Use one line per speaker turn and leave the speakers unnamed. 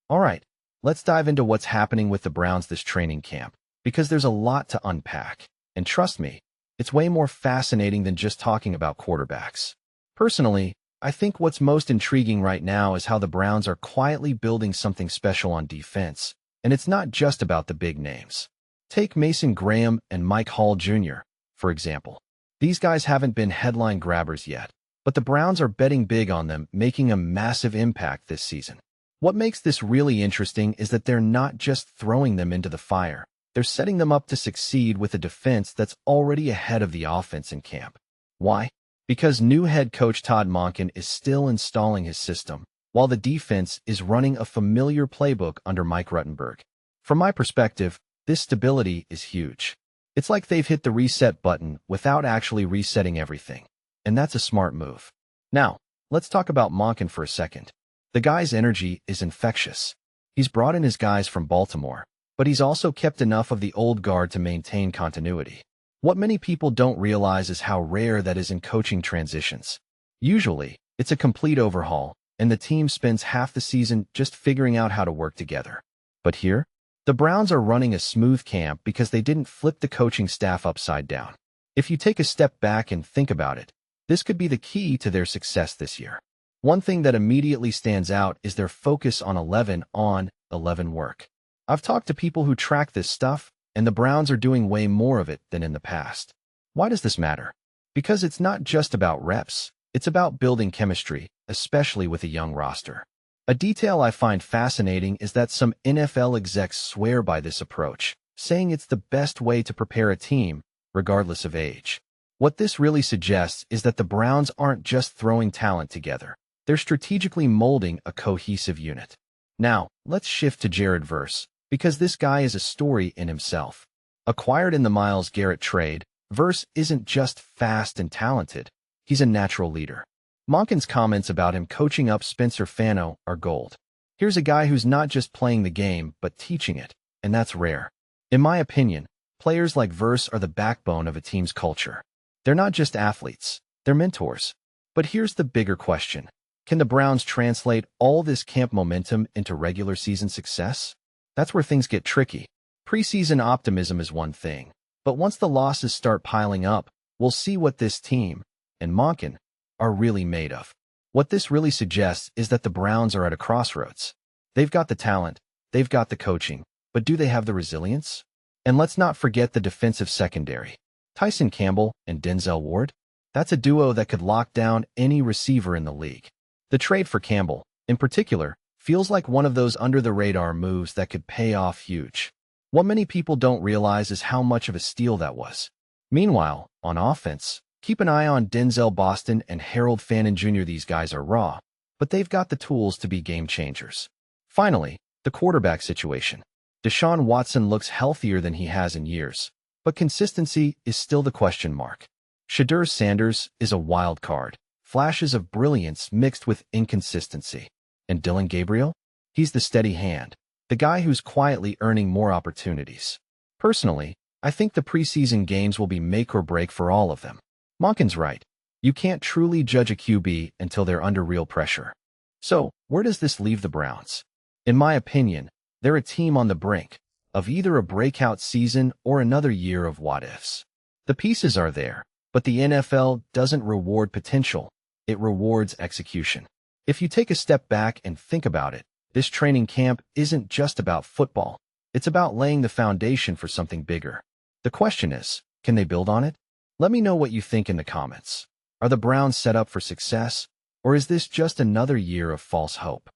Alright, let's dive into what's happening with the Browns this training camp, because there's a lot to unpack. And trust me, it's way more fascinating than just talking about quarterbacks. Personally, I think what's most intriguing right now is how the Browns are quietly building something special on defense, and it's not just about the big names. Take Mason Graham and Mike Hall Jr., for example. These guys haven't been headline grabbers yet, but the Browns are betting big on them, making a massive impact this season. What makes this really interesting is that they're not just throwing them into the fire. They're setting them up to succeed with a defense that's already ahead of the offense in camp. Why? Because new head coach Todd Monken is still installing his system, while the defense is running a familiar playbook under Mike Ruttenberg. From my perspective, this stability is huge. It's like they've hit the reset button without actually resetting everything. And that's a smart move. Now, let's talk about Monken for a second. The guy's energy is infectious. He's brought in his guys from Baltimore, but he's also kept enough of the old guard to maintain continuity. What many people don't realize is how rare that is in coaching transitions. Usually, it's a complete overhaul, and the team spends half the season just figuring out how to work together. But here, the Browns are running a smooth camp because they didn't flip the coaching staff upside down. If you take a step back and think about it, this could be the key to their success this year. One thing that immediately stands out is their focus on 11-on-11 work. I've talked to people who track this stuff, and the Browns are doing way more of it than in the past. Why does this matter? Because it's not just about reps, it's about building chemistry, especially with a young roster. A detail I find fascinating is that some NFL execs swear by this approach, saying it's the best way to prepare a team, regardless of age. What this really suggests is that the Browns aren't just throwing talent together. They're strategically molding a cohesive unit. Now, let's shift to Jared Verse, because this guy is a story in himself. Acquired in the Myles Garrett trade, Verse isn't just fast and talented. He's a natural leader. Monken's comments about him coaching up Spencer Fano are gold. Here's a guy who's not just playing the game, but teaching it, and that's rare. In my opinion, players like Verse are the backbone of a team's culture. They're not just athletes, they're mentors. But here's the bigger question. Can the Browns translate all this camp momentum into regular season success? That's where things get tricky. Preseason optimism is one thing, but once the losses start piling up, we'll see what this team, and Monken, are really made of. What this really suggests is that the Browns are at a crossroads. They've got the talent, they've got the coaching, but do they have the resilience? And let's not forget the defensive secondary. Tyson Campbell and Denzel Ward? That's a duo that could lock down any receiver in the league. The trade for Campbell, in particular, feels like one of those under-the-radar moves that could pay off huge. What many people don't realize is how much of a steal that was. Meanwhile, on offense, keep an eye on Denzel Boston and Harold Fannin Jr. These guys are raw, but they've got the tools to be game changers. Finally, the quarterback situation. Deshaun Watson looks healthier than he has in years, but consistency is still the question mark. Shedeur Sanders is a wild card, flashes of brilliance mixed with inconsistency. And Dillon Gabriel? He's the steady hand, the guy who's quietly earning more opportunities. Personally, I think the preseason games will be make or break for all of them. Monken's right. You can't truly judge a QB until they're under real pressure. So, where does this leave the Browns? In my opinion, they're a team on the brink of either a breakout season or another year of what-ifs. The pieces are there, but the NFL doesn't reward potential, it rewards execution. If you take a step back and think about it, this training camp isn't just about football. It's about laying the foundation for something bigger. The question is, can they build on it? Let me know what you think in the comments. Are the Browns set up for success, or is this just another year of false hope?